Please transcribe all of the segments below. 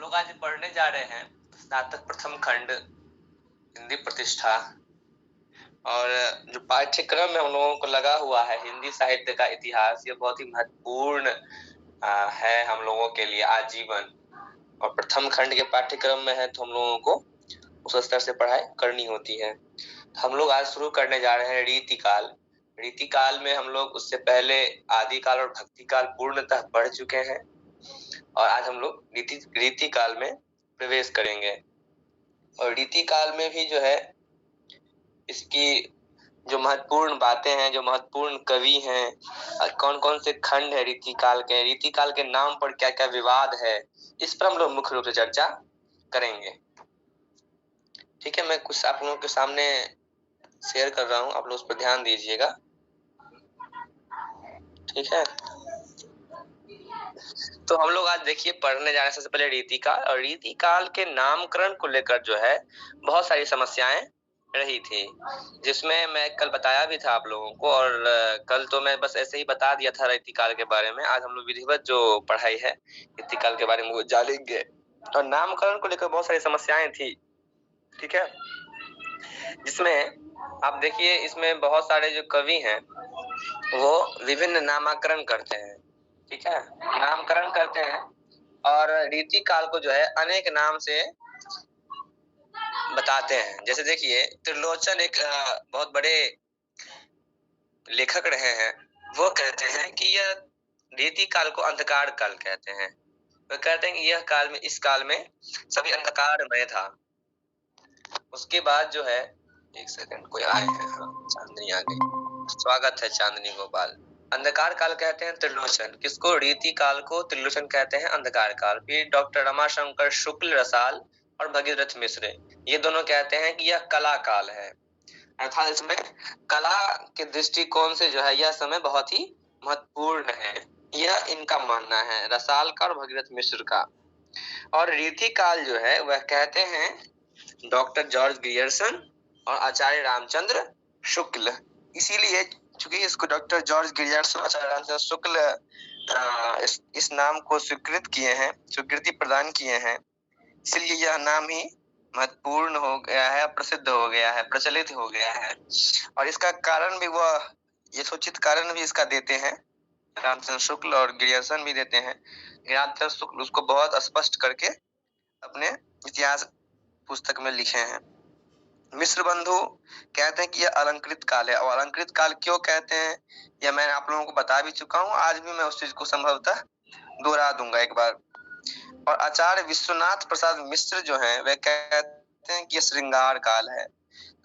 लोग आज पढ़ने जा रहे हैं स्नातक प्रथम खंड हिंदी प्रतिष्ठा। और जो पाठ्यक्रम में हम लोगों को लगा हुआ है हिंदी साहित्य का इतिहास, ये बहुत ही महत्वपूर्ण है हम लोगों के लिए आजीवन। और प्रथम खंड के पाठ्यक्रम में है तो हम लोगों को उस स्तर से पढ़ाई करनी होती है। हम लोग आज शुरू करने जा रहे हैं रीतिकाल। रीतिकाल में हम लोग उससे पहले आदिकाल और भक्तिकाल पूर्णतः पढ़ चुके हैं और आज हम लोग रीतिकाल में प्रवेश करेंगे। और रीतिकाल में भी जो है इसकी जो महत्वपूर्ण बातें हैं, जो महत्वपूर्ण कवि हैं, कौन कौन से खंड है रीतिकाल के नाम पर क्या क्या विवाद है, इस पर हम लोग मुख्य रूप से चर्चा करेंगे। ठीक है, मैं कुछ आप लोगों के सामने शेयर कर रहा हूं, आप लोग उस पर ध्यान दीजिएगा। ठीक है, तो हम लोग आज देखिए पढ़ने जाने से पहले रीतिकाल, और रीतिकाल के नामकरण को लेकर जो है बहुत सारी समस्याएं रही थी, जिसमें मैं कल बताया भी था आप लोगों को। और कल तो मैं बस ऐसे ही बता दिया था रीतिकाल के बारे में। आज हम लोग विधिवत जो पढ़ाई है रीतिकाल के बारे में वो जानेंगे। और नामकरण को लेकर बहुत सारी समस्याएं थी, ठीक है, जिसमें आप देखिए इसमें बहुत सारे जो कवि हैं वो विभिन्न नामकरण करते हैं। ठीक है, नामकरण करते हैं और रीतिकाल को जो है अनेक नाम से बताते हैं। जैसे देखिए त्रिलोचन एक बहुत बड़े लेखक रहे हैं, वो कहते हैं कि यह रीतिकाल को अंधकार काल कहते हैं। वो कहते हैं कि यह काल में, इस काल में सभी अंधकारमय था। उसके बाद जो है, एक सेकंड, कोई आए हैं, चांदनी आ गई, स्वागत है चांदनी गोपाल। अंधकार काल कहते हैं त्रिलोचन किसको, रीति काल को त्रिलोचन कहते हैं अंधकार काल। फिर डॉक्टर रमाशंकर शुक्ल रसाल और भगीरथ मिश्र ये दोनों कहते हैं कि यह कला काल है, अर्थात इसमें कला के दृष्टिकोण से जो है यह समय बहुत ही महत्वपूर्ण है, यह इनका मानना है, रसाल का और भगीरथ मिश्र का। और रीति काल जो है वह कहते हैं डॉक्टर जॉर्ज ग्रियर्सन और आचार्य रामचंद्र शुक्ल। इसीलिए चूंकि इसको डॉक्टर जॉर्ज ग्रियर्सन और आचार्य रामचंद्र शुक्ल इस नाम को स्वीकृति प्रदान किए हैं, इसलिए यह नाम ही महत्वपूर्ण हो गया है, प्रसिद्ध हो गया है, प्रचलित हो गया है। और इसका कारण भी वह यथोचित कारण भी इसका देते हैं, रामचंद्र शुक्ल और ग्रियर्सन भी देते हैं। रामचंद्र शुक्ल उसको बहुत स्पष्ट करके अपने इतिहास पुस्तक में लिखे हैं। मिश्र बंधु कहते हैं कि यह अलंकृत काल है, और अलंकृत काल क्यों कहते हैं यह मैं आप लोगों को बता भी चुका हूं, आज भी मैं उस चीज को संभवतः दोहरा दूंगा एक बार। और आचार्य विश्वनाथ प्रसाद मिश्र जो हैं वे कहते हैं कि यह श्रृंगार काल है।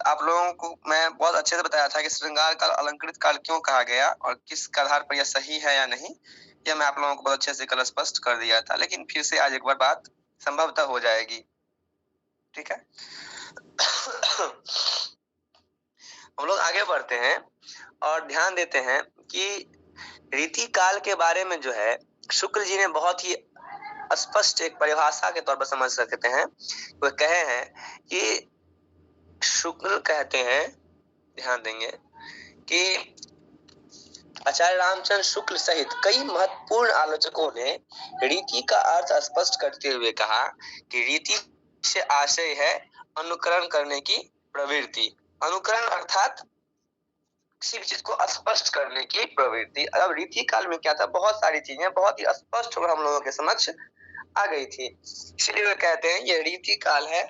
आप लोगों को मैं बहुत अच्छे से बताया था कि श्रृंगार काल अलंकृत काल क्यों कहा गया और किस आधार पर यह सही है या नहीं, यह मैं आप लोगों को बहुत अच्छे से कल स्पष्ट कर दिया था, लेकिन फिर से आज एक बार बात संभवतः हो जाएगी। ठीक है, हम लोग आगे बढ़ते हैं और ध्यान देते हैं कि रीति काल के बारे में जो है शुक्ल जी ने बहुत ही स्पष्ट एक परिभाषा के तौर पर समझ सकते हैं। वो कहे हैं कि शुक्ल कहते हैं, ध्यान देंगे, कि आचार्य रामचंद्र शुक्ल सहित कई महत्वपूर्ण आलोचकों ने रीति का अर्थ स्पष्ट करते हुए कहा कि रीति से आशय है अनुकरण करने की प्रवृत्ति। अनुकरण अर्थात किसी भी चीज को स्पष्ट करने की प्रवृत्ति। अब रीति काल में क्या था, बहुत सारी चीजें बहुत ही स्पष्ट और हम लोगों के समक्ष आ गई थी, इसलिए वे कहते हैं ये रीति काल है।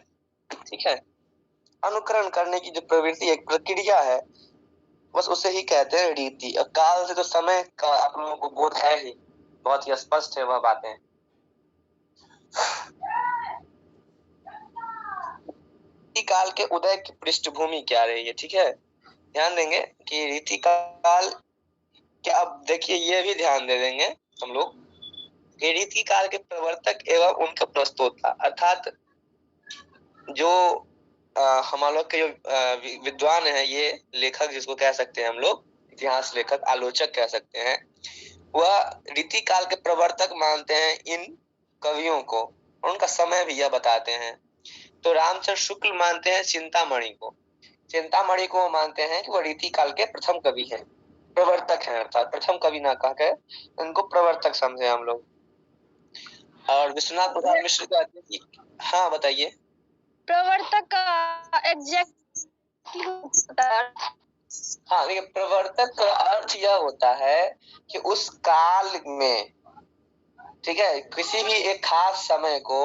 ठीक है, अनुकरण करने की जो प्रवृत्ति एक प्रक्रिया है, बस उसे ही कहते हैं रीति। काल से तो समय का आप लोगों को बोध है ही, बहुत ही स्पष्ट है वह बातें। रीति काल के उदय की पृष्ठभूमि क्या रही है, ठीक है, ध्यान देंगे कि रीति काल क्या, अब देखिए ये भी ध्यान दे देंगे हम लोग कि रीति काल के प्रवर्तक एवं उनका प्रस्तोता, अर्थात जो हम लोग के जो विद्वान है, ये लेखक जिसको कह सकते हैं हम लोग, इतिहास लेखक, आलोचक कह सकते हैं, वह रीति काल के प्रवर्तक मानते हैं इन कवियों को, और उनका समय भी यह बताते हैं। तो रामचंद्र शुक्ल मानते हैं चिंतामणि को, चिंतामणि को मानते हैं कि वह रीति काल के प्रथम कवि हैं, प्रवर्तक हैं, अर्थात प्रथम कवि ना कहकर उनको प्रवर्तक समझे हम लोग। और विश्वनाथ प्रसाद मिश्र कहते हैं कि हाँ बताइए। प्रवर्तक का एग्जैक्ट होता है? हाँ देखिए, प्रवर्तक का अर्थ यह होता है कि उस काल में, ठीक है, किसी भी एक खास समय को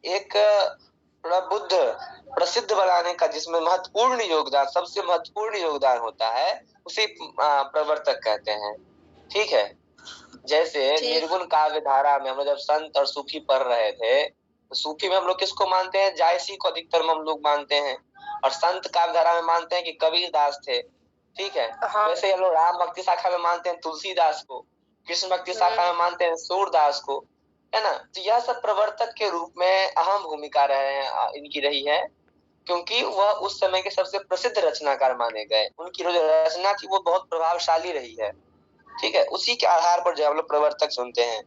एक प्रबुद्ध प्रसिद्ध बनाने का जिसमें महत्वपूर्ण योगदान, सबसे महत्वपूर्ण योगदान होता है, उसे प्रवर्तक कहते हैं। ठीक है, जैसे निर्गुण काव्य धारा में हम लोग जब संत और सूफी पढ़ रहे थे, तो सूफी में हम लोग किसको मानते हैं? जायसी को अधिकतर हम लोग मानते हैं, और संत काव्य धारा में मानते हैं कि कबीर दास थे। ठीक है, वैसे हम लोग राम भक्ति शाखा में मानते हैं तुलसीदास को, कृष्ण भक्ति शाखा में मानते हैं सूरदास को, है ना। तो यह सब प्रवर्तक के रूप में अहम भूमिका इनकी रही है, क्योंकि वह उस समय के सबसे प्रसिद्ध रचनाकार माने गए। उनकी जो रचना थी वो बहुत प्रभावशाली रही है। ठीक है, उसी के आधार पर जो हम लोग प्रवर्तक सुनते हैं,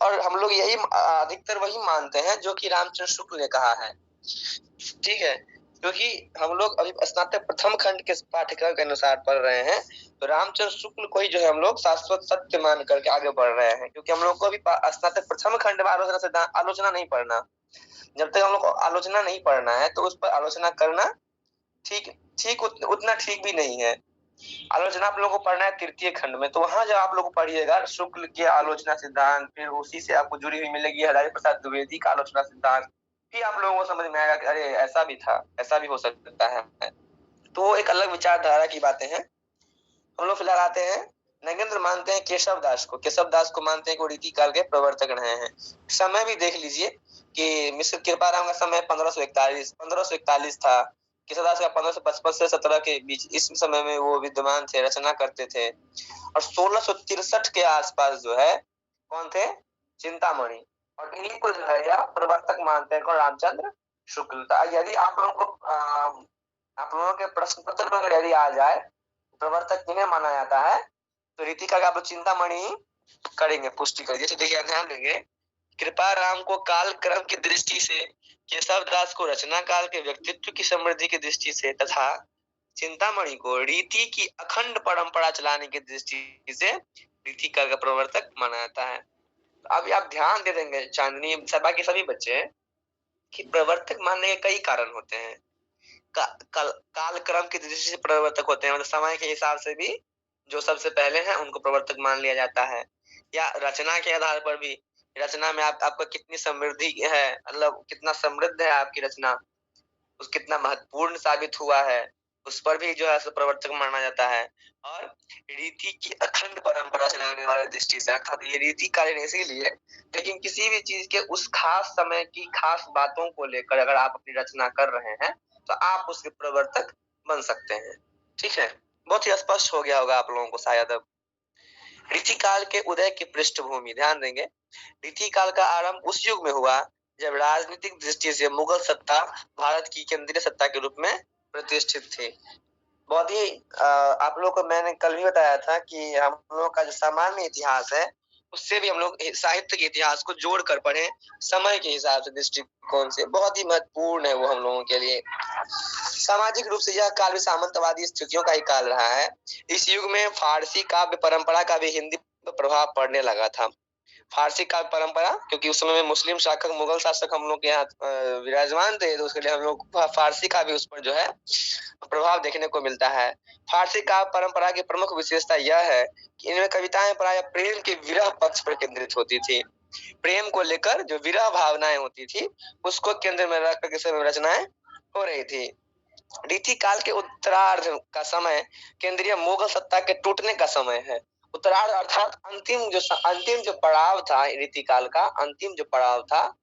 और हम लोग यही अधिकतर वही मानते हैं जो कि रामचंद्र शुक्ल ने कहा है। ठीक है, क्योंकि हम लोग अभी स्नातक प्रथम खंड के पाठ्यक्रम के अनुसार पढ़ रहे हैं, तो रामचंद्र शुक्ल को ही जो है हम लोग शाश्वत सत्य मान करके आगे बढ़ रहे हैं, क्योंकि हम लोग को अभी स्नातक प्रथम खंड में आलोचना नहीं पढ़ना। जब तक हम लोग को आलोचना नहीं पढ़ना है तो उस पर आलोचना करना ठीक उतना ठीक भी नहीं है। आलोचना आप लोगों को पढ़ना है तृतीय खंड में, तो वहां जब आप लोग पढ़िएगा शुक्ल के आलोचना सिद्धांत, फिर उसी से आपको जुड़ी हुई मिलेगी हजारी प्रसाद द्विवेदी का आलोचना सिद्धांत, फिर आप लोगों को समझ में आएगा कि अरे ऐसा भी था, ऐसा भी हो सकता है। तो वो एक अलग विचारधारा की बातें हैं। हम लोग फिलहाल आते हैं, नगेंद्र मानते हैं केशव दास को, मानते हैं कि वो रीति काल के प्रवर्तक रहे हैं। समय भी देख लीजिए कि मिश्र कृपाराम का समय 1541 था, केशवदास का 1555 से 17 के बीच, इस समय में वो विद्यमान थे, रचना करते थे। और 1663 के आसपास जो है कौन थे? चिंतामणि। और इन्हीं को जो है या प्रवर्तक मानते हैं कौन? रामचंद्र शुक्ल। यदि आप लोगों के प्रश्न पत्र में यदि आ जाए प्रवर्तक किन्हें माना जाता है, तो रीतिका का आप चिंतामणि करेंगे, पुष्टि करिए। तो देखिए ध्यान देंगे, कृपा राम को काल क्रम की दृष्टि से, केशव दास को रचना काल के व्यक्तित्व की समृद्धि की दृष्टि से, तथा चिंतामणि को रीति की अखंड परंपरा चलाने की दृष्टि से रीति काल का प्रवर्तक माना जाता है। अभी आप ध्यान दे देंगे चांदनी सभा के सभी बच्चे कि प्रवर्तक मानने के कई कारण होते हैं। काल क्रम की दृष्टि से प्रवर्तक होते हैं, मतलब समय के हिसाब से भी जो सबसे पहले हैं उनको प्रवर्तक मान लिया जाता है, या रचना के आधार पर भी, रचना में आपका कितनी समृद्धि है, मतलब कितना समृद्ध है आपकी रचना, उस कितना महत्वपूर्ण साबित हुआ है, उस पर भी जो है प्रवर्तक माना जाता है। और रीति की अखंड परंपरा चलाने वाले दृष्टि से, अर्थात ये रीति कालीन इसीलिए, लेकिन किसी भी चीज के उस खास समय की खास बातों को लेकर अगर आप अपनी रचना कर रहे हैं तो आप उसके प्रवर्तक बन सकते हैं। ठीक है, बहुत ही स्पष्ट हो गया होगा आप लोगों को शायद अब। रीति काल के उदय की पृष्ठभूमि ध्यान देंगे। रीति काल का आरंभ उस युग में हुआ जब राजनीतिक दृष्टि से मुगल सत्ता भारत की केंद्रीय सत्ता के रूप में प्रतिष्ठित थी। बहुत ही आप लोगों को मैंने कल भी बताया था कि हम लोगों का जो सामान्य इतिहास है उससे भी हम लोग साहित्य के इतिहास को जोड़कर पढ़ें, समय के हिसाब से, दृष्टिकोण से, बहुत ही महत्वपूर्ण है वो हम लोगों के लिए। सामाजिक रूप से यह काल भी सामंतवादी स्थितियों का ही काल रहा है। इस युग में फारसी काव्य परंपरा का भी हिंदी पर प्रभाव पड़ने लगा था। फारसी काव्य परंपरा, क्योंकि उस समय में मुस्लिम शासक, मुगल शासक हम लोग के यहाँ विराजमान थे, तो उसके लिए हम लोग फारसी का भी उस पर जो है प्रभाव देखने को मिलता है। फारसी काव्य परंपरा की प्रमुख विशेषता यह है कि इनमें कविताएं प्राय प्रेम के विरह पक्ष पर केंद्रित होती थी। प्रेम को लेकर जो विरह भावनाएं होती थी उसको केंद्र में रख कर रचनाएं हो रही थी। रीति काल के उत्तरार्ध का समय केंद्रीय मुगल सत्ता के टूटने का समय है। उत्तरार्ध अर्थात अंतिम जो पड़ाव था, रीति काल का अंतिम जो पड़ाव था,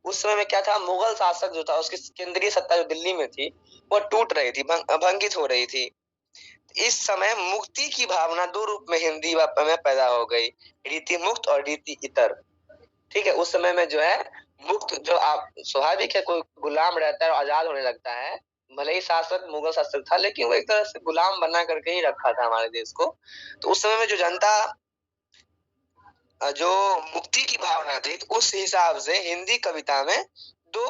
उस समय में क्या था, मुगल शासक जो था उसकी केंद्रीय सत्ता जो दिल्ली में थी वो टूट रही थी, भंगित हो रही थी। इस समय मुक्ति की भावना दो रूप में हिंदी में पैदा हो गई, रीति मुक्त और रीति इतर। ठीक है, उस समय में जो है मुक्त, जो आप स्वाभाविक है, कोई गुलाम रहता है और आजाद होने लगता है, भले ही शासक मुगल शासक था लेकिन वो एक तरह से गुलाम बना करके ही रखा था हमारे देश को। तो उस समय में जो जनता जो मुक्ति की भावना थी, तो उस हिसाब से हिंदी कविता में दो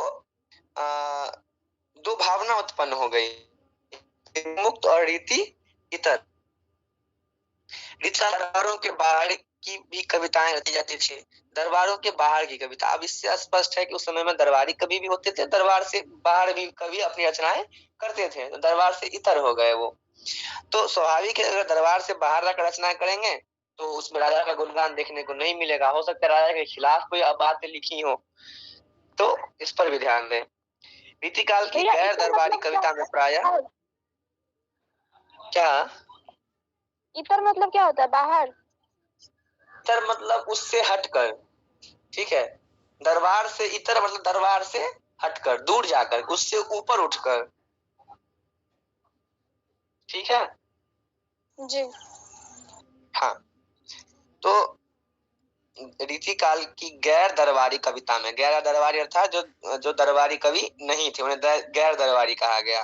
दो भावना उत्पन्न हो गई, मुक्त और रीति इतर। रीतिकारों के बाहरी की भी कविताएं रची जाती थी, दरबारों के बाहर की कविता। अब इससे स्पष्ट है कि उस समय में दरबारी कवि भी होते थे, दरबार से बाहर भी कवि अपनी रचनाएं करते थे, तो दरबार से इतर हो गए वो। तो स्वाभाविक है अगर दरबार से बाहर रखकर रचना करेंगे तो उसमें राजा का गुणगान देखने को नहीं मिलेगा। हो सकता है राजा के खिलाफ कोई बातें लिखी हो, तो इस पर भी ध्यान दें। रीतिकाल की गैर दरबारी कविता में प्रायः क्या, इतर मतलब क्या होता है? बाहर। इतर मतलब उससे हटकर, ठीक है। दरबार से इतर मतलब दरबार से हटकर, दूर जाकर, उससे ऊपर उठकर, ठीक है जी। हाँ। तो रीतिकाल की गैर दरबारी कविता में, गैर दरबारी अर्थात जो दरबारी कवि नहीं थे उन्हें गैर दरबारी कहा गया।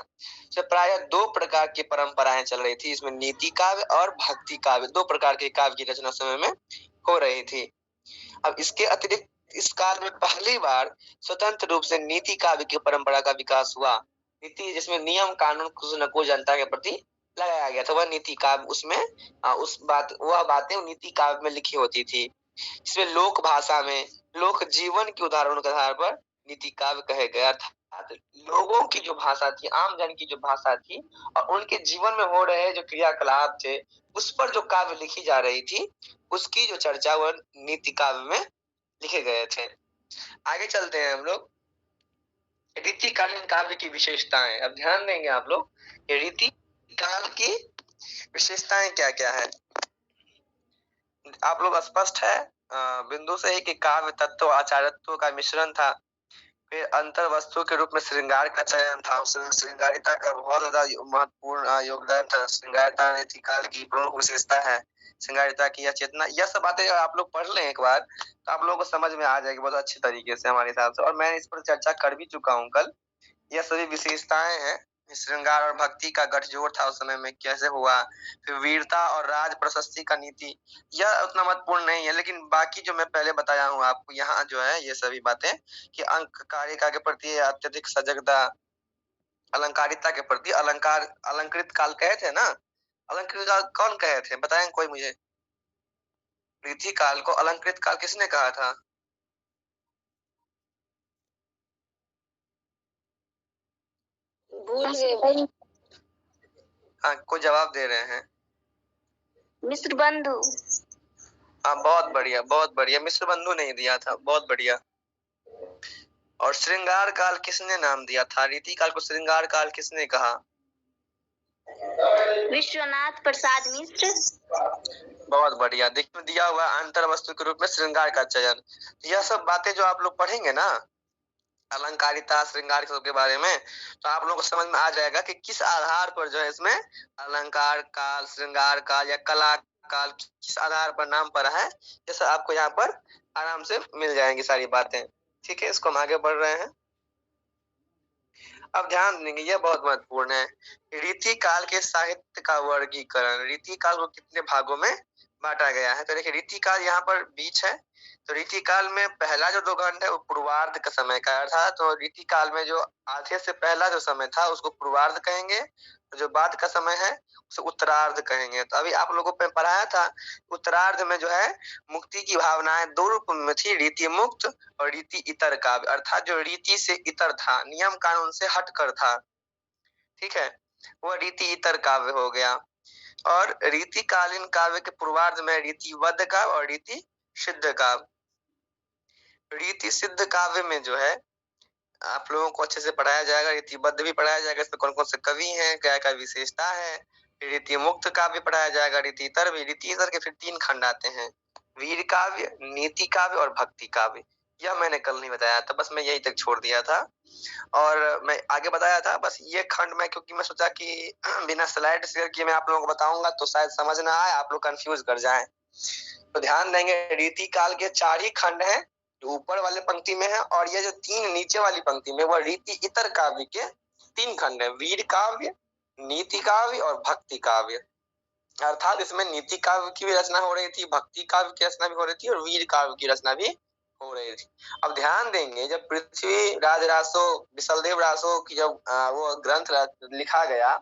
तो प्रायः दो प्रकार की परंपराएं चल रही थी इसमें, नीति काव्य और भक्ति काव्य, दो प्रकार के काव्य की रचना समय में हो रही थी। अब इसके अतिरिक्त इस काल में पहली बार स्वतंत्र रूप से नीति काव्य की परंपरा का विकास हुआ। नीति जिसमें नियम कानून कुछ न कुछ जनता के प्रति लगाया गया था, वह नीति काव्य, उसमें वह बातें नीति काव्य में लिखी होती थी। इसमें लोक भाषा में लोक जीवन के उदाहरणों के आधार पर नीति काव्य कहे गए, अर्थात लोगों की जो भाषा थी, आम जन की जो भाषा थी और उनके जीवन में हो रहे जो क्रियाकलाप थे उस पर जो काव्य लिखी जा रही थी, उसकी जो चर्चा वह नीति काव्य में लिखे गए थे। आगे चलते हैं हम लोग, रीतिकालीन काव्य की विशेषताएं। अब ध्यान देंगे आप लोग, रीति काल की विशेषताएं क्या क्या है। आप लोग स्पष्ट है बिंदु से ही कि काव्य तत्व आचारत्व का मिश्रण था, फिर अंतर वस्तु के रूप में श्रृंगार का चयन था, उसमें श्रृंगारिता का बहुत ज्यादा महत्वपूर्ण योगदान था। श्रृंगारिता रीतिकाल की प्रमुख विशेषता है, श्रृंगारिता की यह चेतना। यह सब बातें आप लोग पढ़ लें एक बार तो आप लोगों को समझ में आ जाएगी बहुत अच्छी तरीके से हमारे हिसाब से, और मैं इस पर चर्चा कर भी चुका हूँ कल। यह सभी विशेषताएं हैं। श्रृंगार और भक्ति का गठजोड़ था उस समय में, कैसे हुआ, फिर वीरता और राज प्रशस्ति का नीति, यह उतना महत्वपूर्ण नहीं है, लेकिन बाकी जो मैं पहले बताया हूँ आपको यहाँ जो है ये सभी बातें कि अंक कारिका के प्रति अत्यधिक सजगता, अलंकारिता के प्रति, अलंकार अलंकृत काल कहे थे ना, अलंकृत काल कौन कहे थे बताएं कोई मुझे। रीति काल को अलंकृत काल किसने कहा था? भूल गए। हाँ, कोई जवाब दे रहे हैं? मिश्र बंधु। हाँ, बहुत बढ़िया बहुत बढ़िया, मिश्र बंधु नहीं दिया था, बहुत बढ़िया। और श्रृंगार काल किसने नाम दिया था? रीति काल को श्रृंगार काल किसने कहा? विश्वनाथ प्रसाद मिश्र। बहुत बढ़िया। देखिए दिया हुआ अंतर वस्तु के रूप में श्रृंगार का चयन। यह सब बातें जो आप लोग पढ़ेंगे ना अलंकारिता श्रृंगार के बारे में, तो आप लोगों को समझ में आ जाएगा कि किस आधार पर जो है इसमें अलंकार काल, श्रृंगार काल या कला काल किस आधार पर नाम पड़ा है, ये सब आपको यहाँ पर आराम से मिल जाएंगी सारी बातें। ठीक है, इसको हम आगे बढ़ रहे हैं। अब ध्यान देंगे, यह बहुत महत्वपूर्ण है, रीति काल के साहित्य का वर्गीकरण। रीति काल को कितने भागों में बांटा गया है? तो देखिए रीति काल यहाँ पर बीच है, तो रीति काल में पहला जो 2 घंटे है वो पूर्वार्ध का समय का अर्थात, तो रीति काल में जो आधे से पहला जो समय था उसको पूर्वार्ध कहेंगे, जो बाद का समय है उसे उत्तरार्ध कहेंगे। तो अभी आप लोगों पे पढ़ाया था उत्तरार्ध में जो है मुक्ति की भावनाएं 2 रूप में थी, रीति मुक्त और रीति इतर काव्य, अर्थात जो रीति से इतर था, नियम कानून से हटकर था, ठीक है, वह रीति इतर काव्य हो गया। और रीतिकालीन काव्य के पूर्वार्ध में रीतिबद्ध काव्य और रीति सिद्ध काव्य। रीति सिद्ध काव्य में जो है आप लोगों को अच्छे से पढ़ाया जाएगा, रीतिबद्ध भी पढ़ाया जाएगा, इसमें कौन कौन से कवि हैं, क्या क्या विशेषता है, रीति मुक्त काव्य पढ़ाया जाएगा, रीति इतर भी। रीति इतर के फिर 3 खंड आते हैं, वीर काव्य, नीति काव्य और भक्ति काव्य। यह मैंने कल नहीं बताया था, बस मैं यही तक छोड़ दिया था और मैं आगे बताया था बस ये खंड में, क्योंकि मैं सोचा कि बिना स्लाइड शेयर किए मैं आप लोगों को बताऊंगा तो शायद समझ ना आए, आप लोग कंफ्यूज कर जाएं। तो ध्यान देंगे रीति काल के 4 ही खंड हैं जो ऊपर वाले पंक्ति में है, और ये जो 3 नीचे वाली पंक्ति में वह रीति इतर काव्य के 3 खंड है, वीर काव्य, नीति काव्य और भक्ति काव्य। अर्थात इसमें नीति काव्य की भी रचना हो रही थी, भक्ति काव्य की रचना भी हो रही थी और वीर काव्य की रचना भी हो रही थी। अब ध्यान देंगे जब पृथ्वी राज रासो विशलदेव रासो की जब वो ग्रंथ लिखा गया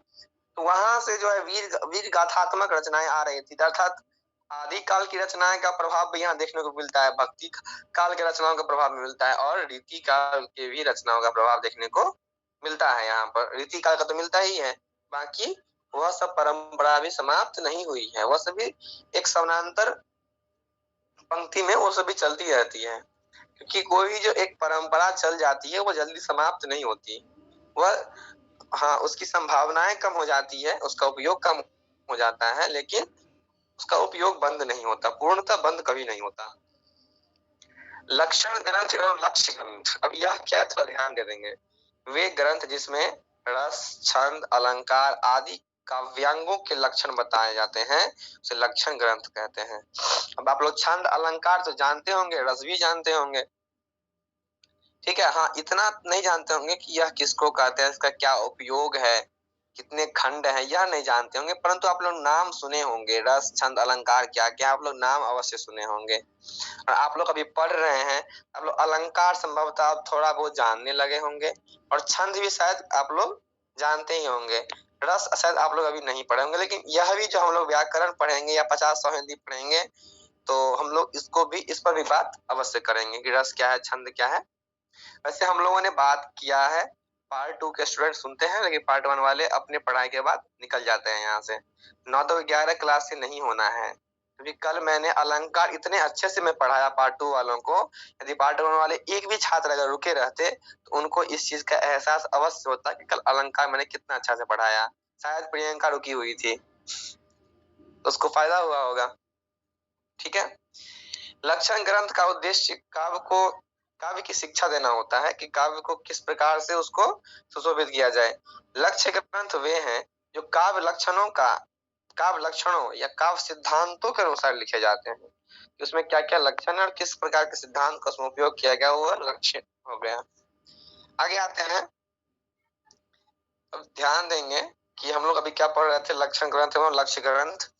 तो वहां से जो है वीर गाथात्मक रचनाएं आ रही थी, अर्थात आदि काल की रचनाएं का प्रभाव भी यहाँ देखने को मिलता है, भक्ति काल के रचनाओं का प्रभाव मिलता है और रीति काल के भी रचनाओं का प्रभाव देखने को मिलता है। यहाँ पर रीति काल का तो मिलता ही है, बाकी वह सब परंपरा भी समाप्त नहीं हुई है, वह सभी एक समानांतर पंक्ति में वो सभी चलती रहती है, क्योंकि कोई भी जो एक परंपरा चल जाती है वो जल्दी समाप्त नहीं होती, वह हाँ उसकी संभावनाएं कम हो जाती है, उसका उपयोग कम हो जाता है, लेकिन उसका उपयोग बंद नहीं होता, पूर्णतः बंद कभी नहीं होता। लक्षण ग्रंथ एवं लक्ष्य ग्रंथ, अब यह क्या थोड़ा ध्यान दे देंगे, वे ग्रंथ जिसमें रस, छंद, अलंकार आदि काव्यांगों के लक्षण बताए जाते हैं उसे लक्षण ग्रंथ कहते हैं। अब आप लोग छंद अलंकार तो जानते होंगे, रस भी जानते होंगे, ठीक है। हाँ, इतना नहीं जानते होंगे कि यह किसको कहते हैं, इसका क्या उपयोग है, कितने खंड है, यह नहीं जानते होंगे, परंतु आप लोग नाम सुने होंगे, रस, छंद, अलंकार क्या क्या आप लोग नाम अवश्य सुने होंगे। और आप लोग अभी पढ़ रहे हैं, आप लोग अलंकार संभवतः आप थोड़ा बहुत जानने लगे होंगे और छंद भी शायद आप लोग जानते ही होंगे, रस शायद आप लोग अभी नहीं पढ़े होंगे, लेकिन यह भी जो हम लोग व्याकरण पढ़ेंगे या 50-100 हिंदी पढ़ेंगे तो हम लोग इसको भी, इस पर भी बात अवश्य करेंगे कि रस क्या है, छंद क्या है। वैसे हम लोगों ने बात किया है, पार्ट 2 के स्टूडेंट सुनते हैं, लेकिन पार्ट 1 वाले अपने पढ़ाई के बाद निकल जाते हैं यहाँ से, 9 तो 11 क्लास से नहीं होना है, क्योंकि कल मैंने अलंकार इतने अच्छे से मैं पढ़ाया पार्ट 2 वालों को, यदि पार्ट 1 वाले एक भी छात्र अगर रुके रहते तो उनको इस चीज का एहसास अवश्य होता कि कल अलंकार मैंने कितना अच्छा से पढ़ाया। शायद प्रियंका रुकी हुई थी तो उसको फायदा हुआ होगा, ठीक है। लक्षण ग्रंथ का उद्देश्य काव्य की शिक्षा देना होता है कि काव्य को किस प्रकार से उसको सुशोभित किया जाए। लक्ष्य ग्रंथ वे हैं जो काव्य लक्षणों या काव्य सिद्धांतों के अनुसार लिखे जाते हैं, उसमें क्या क्या लक्षण और किस प्रकार के सिद्धांत का उसमें उपयोग किया गया वो लक्ष्य हो गया। आगे आते हैं, अब ध्यान देंगे कि हम लोग अभी क्या पढ़ रहे थे, लक्षण ग्रंथ एवं लक्ष्य ग्रंथ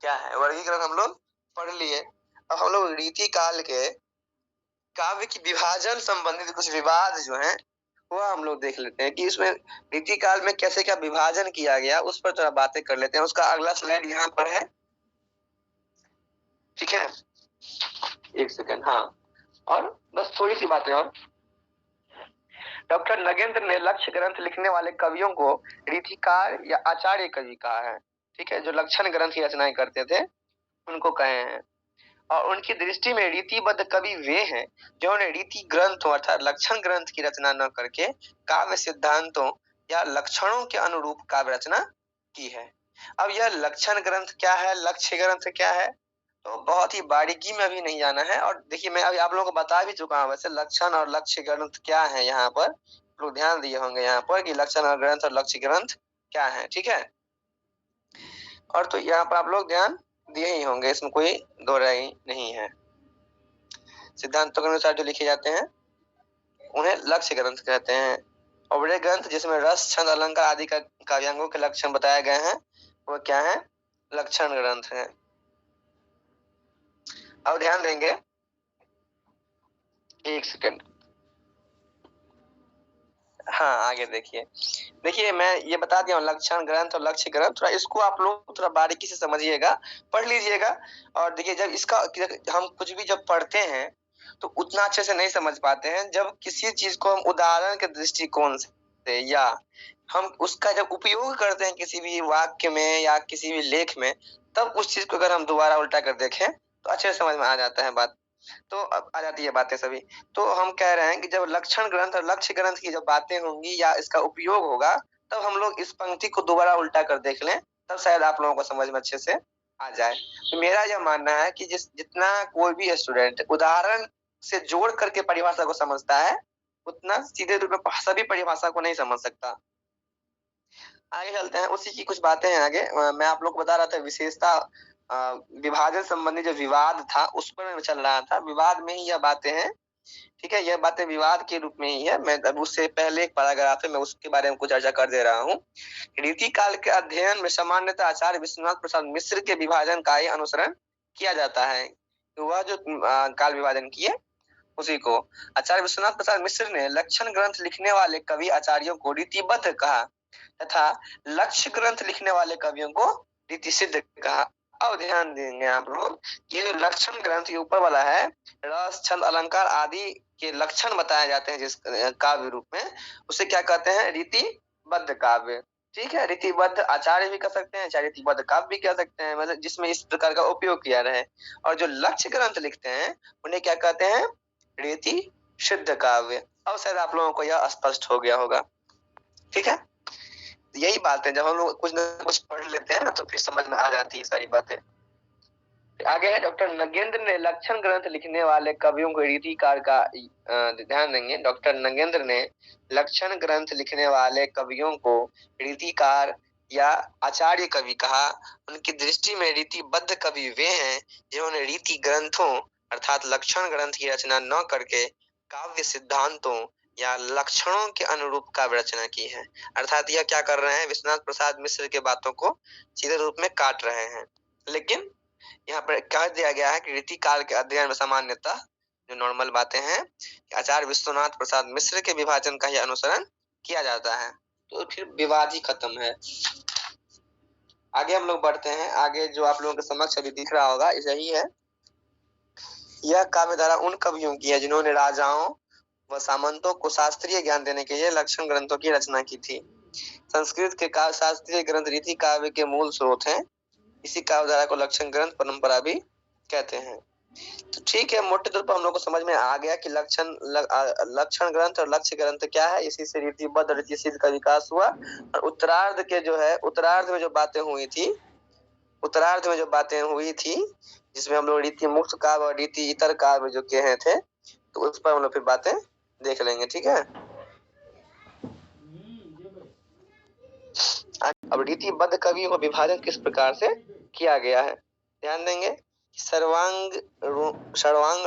क्या है, वर्गीकरण हम लोग पढ़ लिए। अब हम लोग रीति काल के काव्य की विभाजन संबंधित कुछ विवाद जो हैं वह हम लोग देख लेते हैं कि इसमें रीति काल में कैसे क्या विभाजन किया गया, उस पर थोड़ा बातें कर लेते हैं। उसका अगला स्लाइड यहाँ पर है, ठीक है, एक सेकंड। हाँ, और बस थोड़ी सी बातें और। डॉक्टर नगेंद्र ने लक्ष्य ग्रंथ लिखने वाले कवियों को रीतिकार या आचार्य कवि कहा है, ठीक है, जो लक्षण ग्रंथ की रचनाएं करते थे उनको कहे हैं। और उनकी दृष्टि में रीतिबद्ध कवि वे हैं जिन्होंने रीति ग्रंथों अर्थात लक्षण ग्रंथ की रचना न करके काव्य सिद्धांतों या लक्षणों के अनुरूप काव्य रचना की है। अब यह लक्षण ग्रंथ क्या है, लक्ष्य ग्रंथ क्या है, तो बहुत ही बारीकी में अभी नहीं जाना है। और देखिए मैं अभी आप लोगों को बता भी चुका हूँ वैसे लक्षण और लक्ष्य ग्रंथ क्या है, यहाँ पर लोग ध्यान दिए होंगे यहाँ पर कि लक्षण और ग्रंथ और लक्ष्य ग्रंथ क्या है, ठीक है। और तो यहाँ पर आप लोग ध्यान दिए ही होंगे, इसमें कोई दो राय नहीं है। सिद्धांतों के अनुसार जो लिखे जाते हैं उन्हें लक्ष्य ग्रंथ कहते हैं, और वे ग्रंथ जिसमें रस, छंद, अलंकार आदि का काव्यांगों के लक्षण बताए गए हैं वो क्या है, लक्षण ग्रंथ है। अब ध्यान देंगे, एक सेकंड, हाँ आगे देखिए मैं ये बता दिया हूँ लक्षण ग्रंथ और लक्ष्य ग्रंथ, थोड़ा इसको आप लोग थोड़ा बारीकी से समझिएगा, पढ़ लीजिएगा। और देखिए जब इसका हम कुछ भी जब पढ़ते हैं तो उतना अच्छे से नहीं समझ पाते हैं, जब किसी चीज को हम उदाहरण के दृष्टिकोण से या हम उसका जब उपयोग करते हैं किसी भी वाक्य में या किसी भी लेख में, तब उस चीज को अगर हम दोबारा उल्टा कर देखें तो अच्छे से समझ में आ जाता है बात, तो अब आ जाती है बातें सभी। तो हम कह रहे हैं कि जब लक्षण ग्रंथ और लक्ष्य ग्रंथ की जब बातें होंगी या इसका उपयोग होगा तब हम लोग इस पंक्ति को दोबारा उल्टा कर देख लें, तब शायद आप लोगों को समझ में अच्छे से आ जाए। तो मेरा यह मानना है कि जितना कोई भी स्टूडेंट उदाहरण से जोड़ करके परिभाषा को समझता है उतना सीधे रूप में सभी परिभाषा को नहीं समझ सकता। आगे चलते हैं, उसी की कुछ बातें हैं आगे। मैं आप लोग को बता रहा था विशेषता विभाजन संबंधी जो विवाद था उस पर चल रहा था, विवाद में ही यह बातें हैं, ठीक है, यह बातें विवाद के रूप में ही है। मैं अब उससे पहले एक पैराग्राफ है मैं उसके बारे में कुछ चर्चा कर दे रहा हूँ। रीति काल के अध्ययन में सामान्यतः आचार्य विश्वनाथ प्रसाद मिश्र के विभाजन का ही अनुसरण किया जाता है। तो वह जो काल विभाजन किए उसी को आचार्य विश्वनाथ प्रसाद मिश्र ने लक्षण ग्रंथ लिखने वाले कवि आचार्यों को रीतिबद्ध कहा तथा लक्ष्य ग्रंथ लिखने वाले कवियों को रीति सिद्ध कहा। अब ध्यान देंगे आप लोग, ये जो लक्षण ग्रंथ ऊपर वाला है, रस छंद अलंकार आदि के लक्षण बताए जाते हैं जिस काव्य रूप में, उसे क्या कहते हैं? रीतिबद्ध काव्य। ठीक है, रीतिबद्ध आचार्य भी कह सकते हैं, चाहे रीतिबद्ध काव्य भी कह सकते हैं, मतलब जिसमें इस प्रकार का उपयोग किया रहे। और जो लक्ष्य ग्रंथ लिखते हैं उन्हें क्या कहते हैं? रीति सिद्ध काव्य। अब शायद आप लोगों को यह स्पष्ट हो गया होगा। ठीक है, यही बात है, जब हम लोग कुछ न कुछ पढ़ लेते हैं ना तो फिर समझ में आ जाती है सारी बातें। आगे है, डॉक्टर नगेंद्र ने लक्षण ग्रंथ लिखने वाले कवियों को रीतिकार का ध्यान देंगे। डॉक्टर नगेंद्र ने लक्षण ग्रंथ लिखने वाले कवियों को रीतिकार या आचार्य कवि कहा। उनकी दृष्टि में रीतिबद्ध कवि वे हैं जिन्होंने रीति ग्रंथों अर्थात लक्षण ग्रंथ की रचना न करके काव्य सिद्धांतों या लक्षणों के अनुरूप काव्य रचना की है। अर्थात यह क्या कर रहे हैं? विश्वनाथ प्रसाद मिश्र के बातों को सीधे रूप में काट रहे हैं। लेकिन यहाँ पर कह दिया गया है कि रीति काल के अध्ययन में सामान्यतः जो नॉर्मल बातें हैं, आचार्य विश्वनाथ प्रसाद मिश्र के विभाजन का ही अनुसरण किया जाता है। तो फिर विवाद ही खत्म है। आगे हम लोग बढ़ते हैं। आगे जो आप लोगों के समक्ष अभी दिख रहा होगा यही है। यह काव्य धारा उन कवियों की है जिन्होंने राजाओं व सामंतों को शास्त्रीय ज्ञान देने के लिए लक्षण ग्रंथों की रचना की थी। संस्कृत के काव्य शास्त्रीय ग्रंथ रीति काव्य के मूल स्रोत हैं। इसी काव्य धारा को लक्षण ग्रंथ परंपरा भी कहते हैं। तो ठीक है, मोटे तौर पर हम लोग को समझ में आ गया कि लक्षण ग्रंथ और लक्ष्य ग्रंथ क्या है। इसी से रीतिबद्ध रीति सिद्ध का विकास हुआ। और उत्तरार्ध में जो बातें हुई थी जिसमें हम लोग रीति मुक्त काव्य और रीति इतर काव्य जो कहे थे, तो उस पर हम लोग फिर बातें देख लेंगे। ठीक है, अब रीतिबद्ध कवियों का विभाजन किस प्रकार से किया गया है, ध्यान देंगे। सर्वांग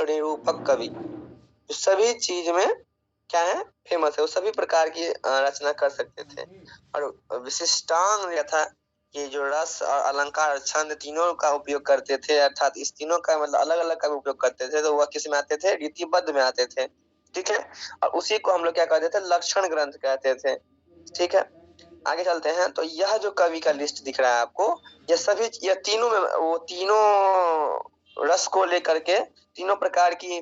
निरूपक कवि जो सभी चीज में क्या है? फेमस है, वो सभी प्रकार की रचना कर सकते थे। और विशिष्टांग यथा ये जो रस और अलंकार और छंद तीनों का उपयोग करते थे, अर्थात इस तीनों का मतलब अलग अलग का उपयोग करते थे, तो वह किस में आते थे? रीतिबद्ध में आते थे। ठीक है, और उसी को हम लोग क्या कहते थे? लक्षण ग्रंथ कहते थे। ठीक है, आगे चलते हैं। तो यह जो कवि का लिस्ट दिख रहा है आपको, यह तीनों में वो तीनों रस को लेकर के, तीनों प्रकार की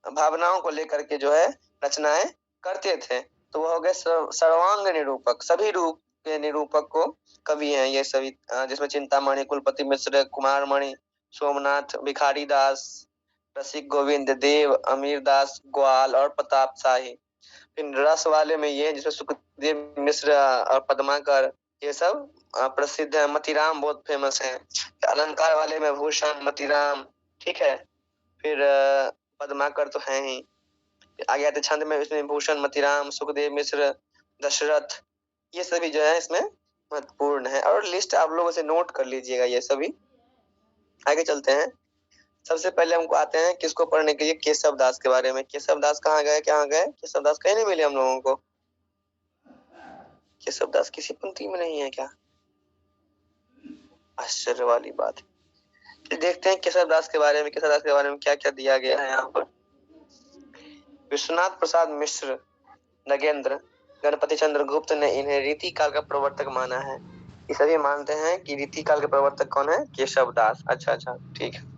भावनाओं को लेकर के जो है रचनाएं करते थे। तो वह हो गए सर्वांग निरूपक, सभी रूप के निरूपक को कवि हैं ये सभी, जिसमें चिंतामणि, कुलपति मिश्र, कुमारमणि, सोमनाथ, भिखारी दास, रसिक गोविंद देव, अमीर दास ग्वाल और प्रताप शाही। फिर रस वाले में ये जिसमें सुखदेव मिश्र और पद्माकर, ये सब प्रसिद्ध है। मतीराम बहुत फेमस है। अलंकार वाले में भूषण, मतीराम। ठीक है, फिर पद्माकर तो है ही। आगे आते छंद में इसमें भूषण, मतीराम, सुखदेव मिश्र, दशरथ, ये सभी जो है इसमें महत्वपूर्ण है। और लिस्ट आप लोगों से नोट कर लीजिएगा ये सभी। आगे चलते हैं। सबसे पहले हमको आते हैं किसको पढ़ने के लिए? केशव दास के बारे में। केशव दास कहाँ गए? केशव दास कहीं नहीं मिले हम लोगों को। केशव दास किसी पंक्ति में नहीं है क्या? आश्चर्य वाली बात है। देखते हैं केशव दास के बारे में क्या क्या दिया गया है यहाँ पर। विश्वनाथ प्रसाद मिश्र, नगेंद्र, गणपति चंद्र गुप्त ने इन्हें रीति काल का प्रवर्तक माना है। ये सभी मानते हैं कि रीति काल के प्रवर्तक कौन है? केशव दास। अच्छा, ठीक है।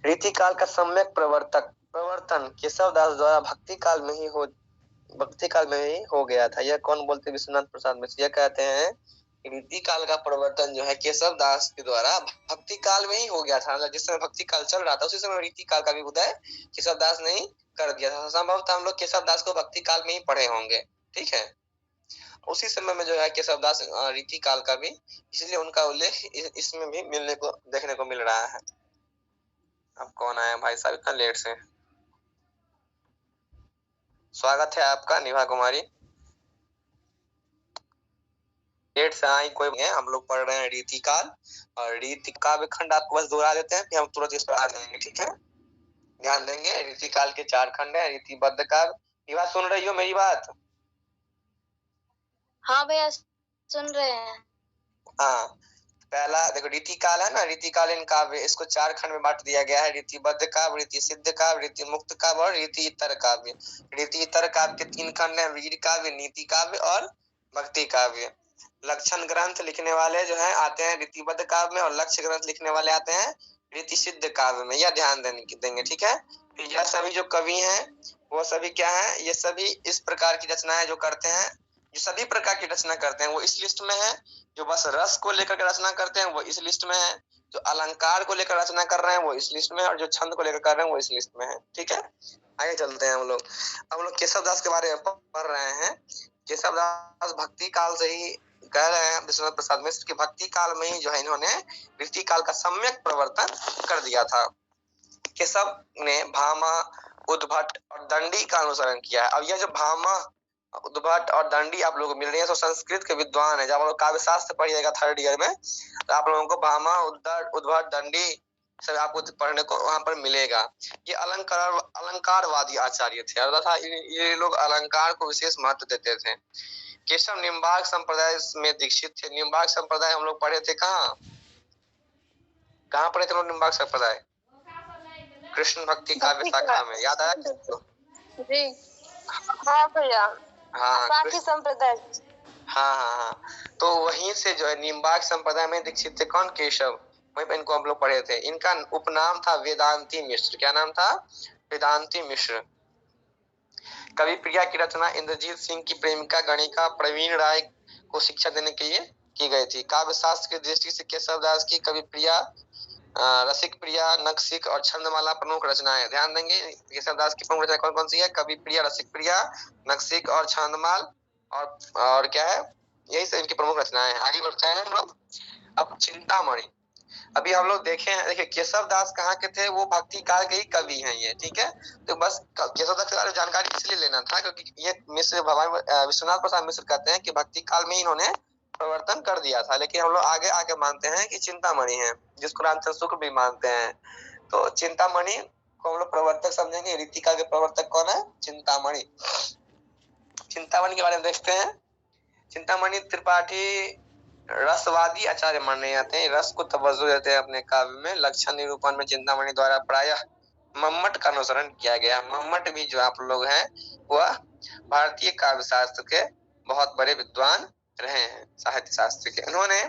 रीति काल का सम्यक प्रवर्तन केशव दास द्वारा भक्ति काल में ही हो गया था। यह कौन बोलते? विश्वनाथ प्रसाद मिश्र। यह कहते हैं रीति काल का प्रवर्तन जो है केशव दास के द्वारा भक्ति काल में ही हो गया था। मतलब जिस समय भक्ति काल चल रहा था उसी समय रीति काल का भी उदय केशव दास ने ही कर दिया था। संभवतः हम लोग केशव दास को भक्ति काल में ही पढ़े होंगे। ठीक है, उसी समय में जो है केशव दास रीति काल का भी, इसलिए उनका उल्लेख इसमें भी देखने को मिल रहा है। अब कौन आया भाई साहब इतना लेट से? स्वागत है आपका निभा कुमारी। लेट से आई कोई है, हम लोग पढ़ रहे हैं रीति काल और रीति काव्य खंड आपको बस दोहरा देते हैं, फिर हम तुरंत इस पर आ जाएंगे। ठीक है, ध्यान देंगे। रीति काल के 4 खंड है। रीतिबद्ध काव्य। ये बात सुन रही हो मेरी बात? हाँ भैया सुन रहे हैं। हाँ, पहला देखो रीति काल है ना, रीति कालीन काव्य, इसको 4 खंड में बांट दिया गया है। रीतिबद्ध काव्य, रीति सिद्ध काव्य, रीति मुक्त काव्य और रीति इतर काव्य। रीति इतर काव्य के 3 खंड है, वीर काव्य, नीति काव्य और भक्ति काव्य। लक्षण ग्रंथ लिखने वाले जो है आते हैं रीतिबद्ध काव्य में, और लक्ष्य ग्रंथ लिखने वाले आते हैं रीति सिद्ध काव्य में। यह ध्यान देंगे, ठीक है। यह सभी जो कवि हैं वो सभी क्या है, ये सभी इस प्रकार की रचनाएं जो करते हैं, जो सभी प्रकार की रचना करते हैं वो इस लिस्ट में है। जो बस रस को लेकर के रचना करते हैं वो इस लिस्ट में है। जो अलंकार को लेकर रचना कर रहे हैं वो इस लिस्ट में है, और जो छंद को लेकर कर रहे हैं वो इस लिस्ट में है, ठीक है। आगे चलते हैं हम लोग केशव दास के बारे में पढ़ रहे हैं। केशव दास भक्ति काल से ही कह रहे हैं विश्वनाथ प्रसाद मिश्र की भक्ति काल में ही जो है इन्होंने रीति काल का सम्यक प्रवर्तन कर दिया था। केशव ने भामा, उद्भट और दंडी का अनुसरण किया है। अब यह जो भामा, उद्भट और दंडी आप लोगों को मिल रही है तो संस्कृत के विद्वान है। जब आप लोग काव्य शास्त्र पढ़िएगा 3rd ईयर में तो आप लोगों को भामा, उद्भट, दंडी सब आपको पढ़ने को वहां पर मिलेगा। ये अलंकारवादी आचार्य थे, अर्थात ये लोग अलंकार को विशेष महत्व देते थे। केशव निम्बार्क संप्रदाय में दीक्षित थे। निम्बार्क संप्रदाय हम लोग पढ़े थे कहाँ पढ़े थे लोग निम्बार्क संप्रदाय? कृष्ण भक्ति काव्य शाखा में, याद आया किसको? जी हाँ भैया, हाँ बाकी संप्रदाय। हाँ, तो वहीं से जो है निम्बार्क संप्रदाय में दीक्षित थे कौन? केशव। वहीं पर इनको हम लोग पढ़े थे। इनका उपनाम था वेदांती मिश्र। क्या नाम था? वेदांती मिश्र। कवि प्रिया की रचना इंद्रजीत सिंह की प्रेमिका गणिका प्रवीण राय को शिक्षा देने के लिए की गई थी। काव्य शास्त्र की दृष्टि से केशव दास की कवि प्रिया, रसिक प्रिया, नक्सिक और छंदमाला प्रमुख रचनाएं। ध्यान देंगे केशव दास की प्रमुख रचना कौन कौन सी है? कवि प्रिया, रसिक प्रिया, नक्सिक और छंदमाल, और क्या है, यही सब इनकी प्रमुख रचनाएं हैं। आगे बढ़ते हैं हम लोग। अब चिंतामणि। अभी हम लोग देखिए केशव दास कहाँ के थे? वो भक्ति काल के ही कवि हैं ये, ठीक है। तो बस केशव दास के बारे में जानकारी इसलिए लेना था क्योंकि ये मिश्र भगवान विश्वनाथ प्रसाद मिश्र कहते हैं कि भक्ति काल में इन्होंने प्रवर्तन कर दिया था, लेकिन हम लोग आगे आगे मानते हैं कि चिंतामणि है, जिसको रामचंद्र शुक्ल भी मानते हैं। तो चिंतामणि को हम लोग प्रवर्तक समझेंगे। रीति काल के प्रवर्तक कौन है? चिंतामणि। चिंतामणि के बारे में देखते हैं। चिंतामणि त्रिपाठी रसवादी आचार्य माने जाते हैं। रस को तवज्जो देते हैं अपने काव्य में। लक्षण निरूपण में चिंतामणि द्वारा प्रायः मम्मट का अनुसरण किया गया। मम्मट भी जो आप लोग हैं वह भारतीय काव्य शास्त्र के बहुत बड़े विद्वान रहे हैं, साहित्य शास्त्र के। उन्होंने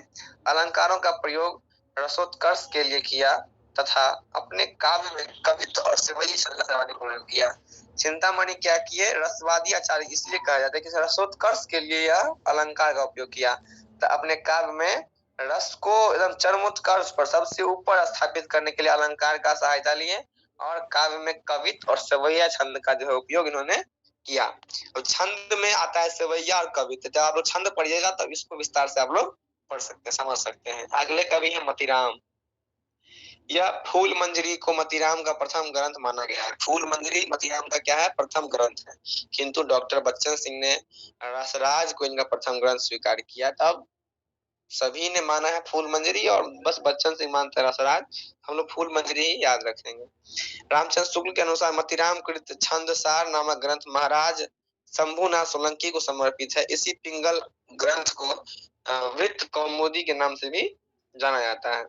अलंकारों का प्रयोग रसोत्कर्ष के लिए किया तथा अपने काव्य में कवित्व और सेवई छंद का प्रयोग किया। चिंतामणि क्या किए? रसवादी आचार्य इसलिए कहा जाता है कि रसोत्कर्ष के लिए यह अलंकार का उपयोग किया। तो अपने काव्य में रस को एकदम चरमोत्कर्ष पर सबसे ऊपर स्थापित करने के लिए अलंकार का सहायता लिए, और काव्य में कवित्व और सेवैया छंद का जो है उपयोग इन्होंने किया। और छंद में आता है सेवैया और कवित्व। जब आप लोग छंद पढ़िएगा तब इसको विस्तार से आप लोग पढ़ सकते हैं, समझ सकते हैं। अगले कवि है मतीराम। यह फूल मंजरी को मतीराम का प्रथम ग्रंथ माना गया है। फूल मंजरी मतीराम का क्या है? प्रथम ग्रंथ है। किंतु डॉक्टर बच्चन सिंह ने रसराज को इनका प्रथम ग्रंथ स्वीकार किया। तब सभी ने माना है फूल मंजरी, और बस बच्चन सिंह मानते हैं रसराज। हम लोग फूल मंजरी ही याद रखेंगे। रामचंद्र शुक्ल के अनुसार मतीराम कृत छंदसार नामक ग्रंथ महाराज शंभुनाथ सोलंकी को समर्पित है। इसी पिंगल ग्रंथ को वृत्त कौमुदी के नाम से भी जाना जाता है।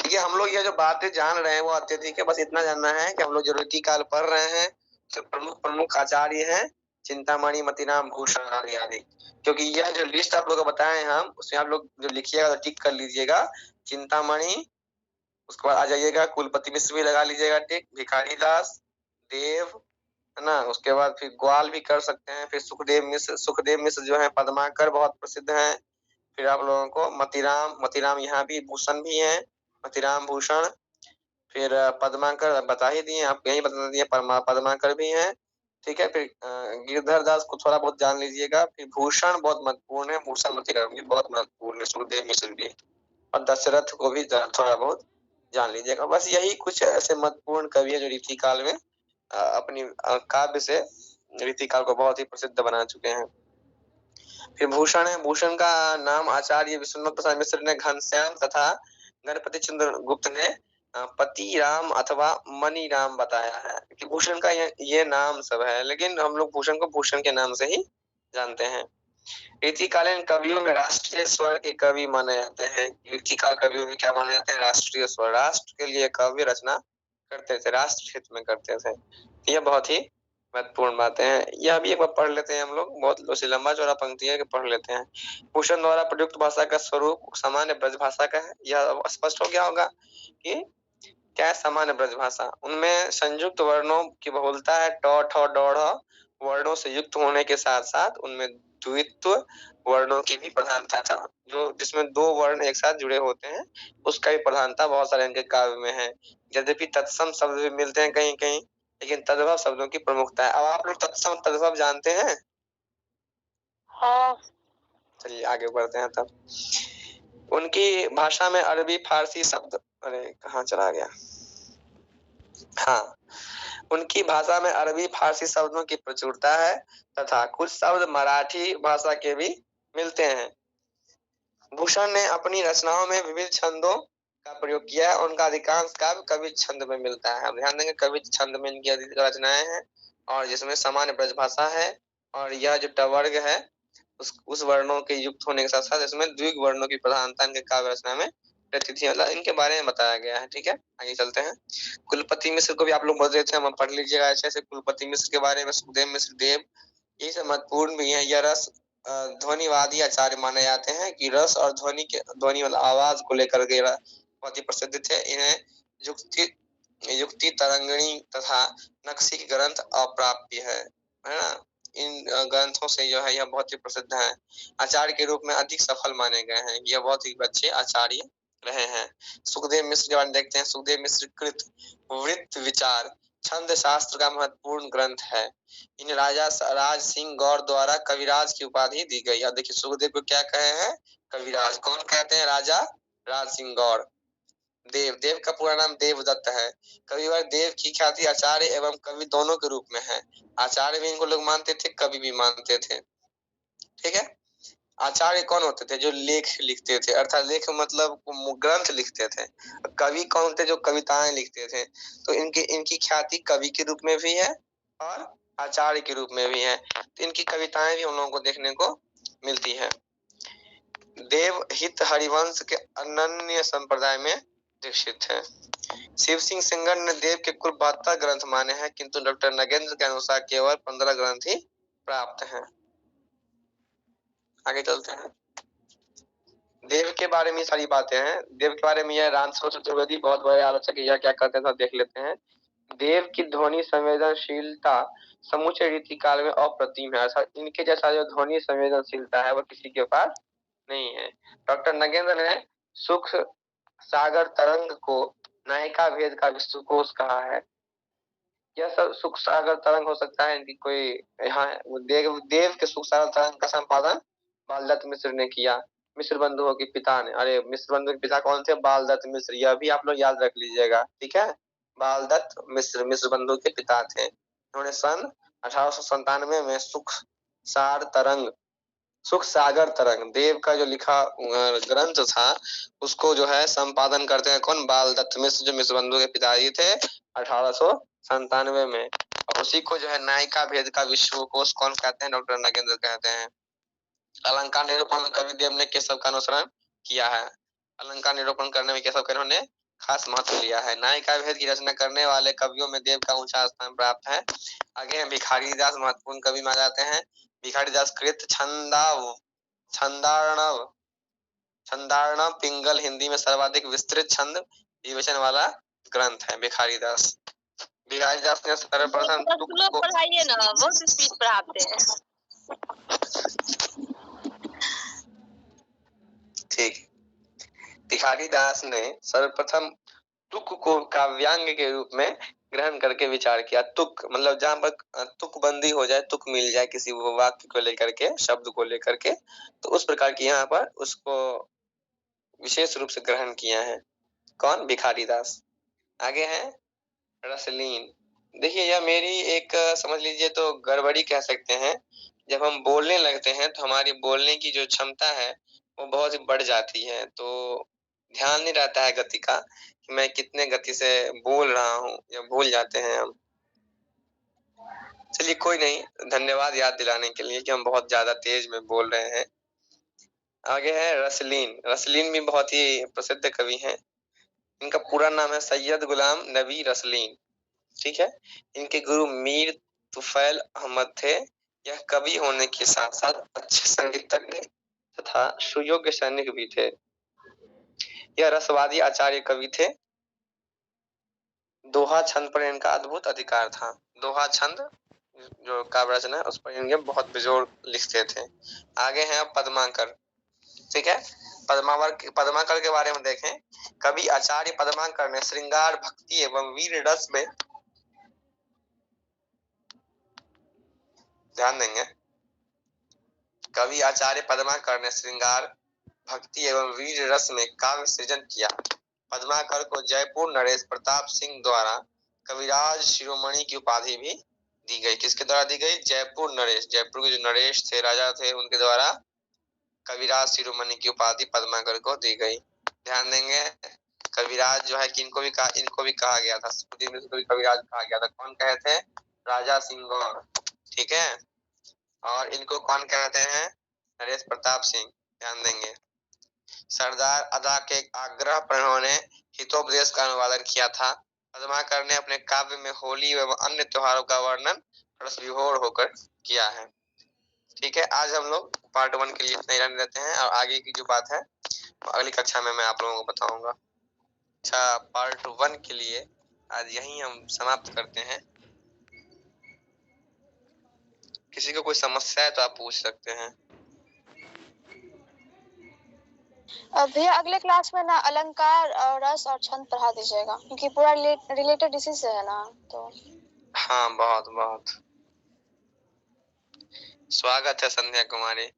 ये हम लोग ये जो बातें जान रहे हैं वो अत्यधिक है। बस इतना जानना है कि हम लोग जो रीति काल पढ़ रहे हैं जो प्रमुख आचार्य हैं चिंतामणि, मतीराम, भूषण आदि। क्योंकि यह जो लिस्ट आप लोग को बताए हम उसमें आप लोग जो लिखिएगा तो टिक कर लीजिएगा चिंतामणि, उसके बाद आ जाइएगा कुलपति मिश्र भी लगा लीजिएगा टिक, भिखारी दास, देव, है ना। उसके बाद फिर ग्वाल भी कर सकते हैं। फिर सुखदेव मिश्र जो है पद्माकर बहुत प्रसिद्ध हैं। फिर आप लोगों को मतीराम यहाँ भी भूषण भी है, मतीराम भूषण। फिर पद्माकर बता ही दिए, आप यही बता दिए पद्माकर भी हैं, ठीक है। फिर गिरधर दास को थोड़ा बहुत जान लीजिएगा। फिर भूषण बहुत महत्वपूर्ण है, भूषण मतीराम भी बहुत महत्वपूर्ण है, सुखदेव मिश्र भी, और दशरथ को भी थोड़ा बहुत जान लीजिएगा। बस यही कुछ ऐसे महत्वपूर्ण कवि है जो रीति काल में अपनी काव्य से रीति काल को बहुत ही प्रसिद्ध बना चुके हैं। फिर भूषण है। भूषण का नाम आचार्य विश्वनाथ प्रसाद मिश्र ने घनश्याम तथा गणपति चंद्र गुप्त ने पति राम अथवा मणि राम बताया है कि भूषण का ये नाम सब है, लेकिन हम लोग भूषण को भूषण के नाम से ही जानते हैं। रीतिकालीन कवियों में राष्ट्रीय स्वर के कवि माने जाते हैं। रीतिकाल कवियों में क्या माने जाते हैं? राष्ट्रीय स्वर। राष्ट्र के लिए काव्य रचना करते थे, राष्ट्र हित में करते थे। यह बहुत ही महत्वपूर्ण बातें हैं। यह भी एक बार पढ़ लेते हैं हम लोग, बहुत लंबा चौड़ा पंक्ति है कि पढ़ लेते हैं। भूषण द्वारा प्रयुक्त भाषा का स्वरूप सामान्य ब्रज भाषा का है। यह स्पष्ट हो गया होगा कि क्या है सामान्य ब्रज भाषा। उनमें संयुक्त वर्णों की बहुलता है। ट ठ ड ढ़ वर्णों से युक्त होने के साथ साथ उनमें द्वित्व वर्णों की भी प्रधानता था, जो जिसमें दो वर्ण एक साथ जुड़े होते हैं, उसका भी प्रधानता बहुत सारे इनके काव्य में है। यद्यपि तत्सम शब्द भी मिलते हैं कहीं कहीं, लेकिन तद्भव शब्दों की प्रमुखता है। अब आप लोग तत्सम तद्भव जानते हैं? हाँ। चलिए आगे बढ़ते हैं तब। उनकी भाषा में अरबी फारसी शब्द, अरे कहाँ चला गया, हाँ, उनकी भाषा में अरबी फारसी शब्दों की प्रचुरता है तथा कुछ शब्द मराठी भाषा के भी मिलते हैं। भूषण ने अपनी रचनाओं में विविध छंदों का प्रयोग किया है। उनका अधिकांश काव्य कवि छंद में मिलता है। अब ध्यान देंगे, कवि छंद में इनकी अधिक रचनाएं हैं और जिसमें सामान्य ब्रज भाषा है, और यह जो टवर्ग है उस वर्णों के युक्त होने के साथ साथ इसमें द्विग वर्णों की प्रधानता इनके काव्य रचना में रहती थी। मतलब इनके बारे में बताया गया है। ठीक है, आगे चलते हैं। कुलपति मिश्र को भी आप लोग बोल रहे थे, हम पढ़ लीजिएगा ऐसे। कुलपति मिश्र के बारे में सुखदेव मिश्र देव, ये सब महत्वपूर्ण भी है। यह रस ध्वनिवादी आचार्य माने जाते हैं कि रस और ध्वनि वाला आवाज को लेकर के बहुत ही प्रसिद्ध थे। इन्हें युक्ति तरंगिणी तथा नक्शी ग्रंथ अप्राप्य है ना। इन ग्रंथों से जो है यह बहुत ही प्रसिद्ध है। आचार्य के रूप में अधिक सफल माने गए हैं। यह बहुत ही अच्छे आचार्य रहे हैं। सुखदेव मिश्र के बारे में देखते हैं। सुखदेव मिश्र कृत वृत्त विचार छंद शास्त्र का महत्वपूर्ण ग्रंथ है। इन राजा राज सिंह गौर द्वारा कविराज की उपाधि दी गई। अब देखिए सुखदेव को क्या कहे हैं? कविराज। कौन कहते हैं? राजा राज सिंह गौर। देव का पूरा नाम देवदत्त है। कविवर देव की ख्याति आचार्य एवं कवि दोनों के रूप में है। आचार्य भी इनको लोग मानते थे, कवि भी मानते थे। ठीक है, आचार्य कौन होते थे? जो लेख लिखते थे, अर्थात लेख मतलब ग्रंथ लिखते थे। कवि कौन थे? जो कविताएं लिखते थे। तो इनकी ख्याति कवि के रूप में भी है और आचार्य के रूप में भी है। तो इनकी कविताएं भी हम लोगों को देखने को मिलती है। देव हित हरिवंश के अनन्य संप्रदाय में दीक्षित है। शिव सिंह सेंगर ने देव के कुल 72 ग्रंथ माने हैं, किंतु डॉक्टर नगेंद्र के अनुसार केवल 15 ग्रंथ ही प्राप्त हैं। आगे चलते हैं। देव के बारे में सारी बातें हैं। देव के बारे में यह रामस्वरूप चतुर्वेदी बहुत बड़े आलोचक यह क्या कहते हैं, देख लेते हैं। देव की ध्वनि संवेदनशीलता समूचे रीति काल में अप्रतिम है। इनके जैसा जो ध्वनि संवेदनशीलता है वो किसी के पास नहीं है। डॉक्टर नगेंद्र ने सुख सागर तरंग को नायिका भेद का विश्वकोश कहा है। यह सब सुख सागर तरंग हो सकता है इनकी कोई यहाँ देव के सुख सागर तरंग का संपादन बालदत्त मिश्र ने किया, मिश्र बंधुओं के पिता ने। अरे मिश्र बंधु के पिता कौन थे? बालदत्त मिश्र। यह भी आप लोग याद रख लीजिएगा। ठीक है, बालदत्त मिश्र मिश्र बंधु के पिता थे। उन्होंने सन 1897 में सुख सागर तरंग देव का जो लिखा ग्रंथ था उसको जो है संपादन करते हैं कौन? बालदत्त मिश्र, जो मिश्र बंधु के पिताजी थे 1897 में। और उसी को जो है नायिका भेद का विश्वकोश कौन कहते हैं? डॉक्टर नगेंद्र कहते हैं। अलंकार निरूपण में कविदेव ने केशव का अनुसरण किया है। अलंकार निरूपण करने में केशव का इन्होंने खास महत्व लिया है। नायिका भेद की रचना करने वाले कवियों में देव का ऊंचा स्थान प्राप्त है। आगे भिखारी दास महत्वपूर्ण कवि माने जाते हैं। भिखारी दास कृत छंदार्णव पिंगल हिंदी में सर्वाधिक विस्तृत छंद विवेचन वाला ग्रंथ है भिखारी दास। भिखारी दास ने सर्वप्रथम पढ़ाइए ना, बहुत स्पीड पढ़ाते हैं। ठीक, भिखारी दास ने सर्वप्रथम तुक को काव्यांग के रूप में ग्रहण करके विचार किया। तुक मतलब जहां पर तुक बंदी हो जाए, तुक मिल जाए किसी वाक्य को लेकर के, शब्द को लेकर के, तो उस प्रकार की यहाँ पर उसको विशेष रूप से ग्रहण किया है। कौन? भिखारी दास। आगे है रसलीन। देखिए यह मेरी एक समझ लीजिए तो गड़बड़ी कह सकते हैं। जब हम बोलने लगते हैं तो हमारी बोलने की जो क्षमता है वो बहुत ही बढ़ जाती है, तो ध्यान नहीं रहता है गति का कि मैं कितने गति से बोल रहा हूँ, या भूल जाते हैं हम। चलिए कोई नहीं, धन्यवाद याद दिलाने के लिए कि हम बहुत ज्यादा तेज में बोल रहे हैं। आगे है रसलीन। रसलीन भी बहुत ही प्रसिद्ध कवि हैं। इनका पूरा नाम है सैयद गुलाम नबी रसलीन। ठीक है, इनके गुरु मीर तुफैल अहमद थे। यह कवि होने के साथ साथ अच्छे संगीतज्ञ तथा सुयोग्य सैनिक भी थे। यह रसवादी आचार्य कवि थे। दोहा छंद पर इनका अद्भुत अधिकार था। दोहा छंद जो काव्य रचना है उस पर इनके बहुत बेजोड़ लिखते थे। आगे हैं अब पद्माकर। ठीक है, पद्माकर के बारे में देखें। कवि आचार्य पद्माकर ने श्रृंगार, भक्ति एवं वीर रस में, ध्यान देंगे, कवि आचार्य पद्माकर ने श्रृंगार, भक्ति एवं वीर रस में काव्य सृजन किया। पद्माकर को जयपुर नरेश प्रताप सिंह द्वारा कविराज शिरोमणि की उपाधि भी दी गई। किसके द्वारा दी गई? जयपुर नरेश, जयपुर के जो नरेश थे, राजा थे, उनके द्वारा कविराज शिरोमणि की उपाधि पद्माकर को दी गई। ध्यान देंगे, कविराज जो है कि इनको भी कहा गया था, कविराज कहा गया था। कौन कहे थे? राजा सिंह गौर। ठीक है, और इनको कौन कहते हैं? नरेश प्रताप सिंह। ध्यान देंगे, सरदार अदा के आग्रह पर उन्होंने हितोपदेश का अनुवादन किया था। पद्माकर ने अपने काव्य में होली एवं अन्य त्योहारों का वर्णन रस विभोर होकर किया है। ठीक है, आज हम लोग पार्ट 1 के लिए इतना ही रहने देते हैं और आगे की जो बात है अगली कक्षा में मैं आप लोगों को बताऊंगा। अच्छा, पार्ट 1 के लिए आज यहीं हम समाप्त करते हैं। किसी को कोई समस्या है तो आप पूछ सकते हैं। भैया अगले क्लास में ना अलंकार और रस और छंद पढ़ा दीजिएगा, क्योंकि पूरा रिलेटेड इसी से है ना। तो हाँ, बहुत बहुत स्वागत है संध्या कुमारी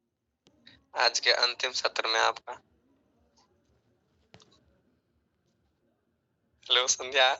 आज के अंतिम सत्र में आपका। हेलो संध्या।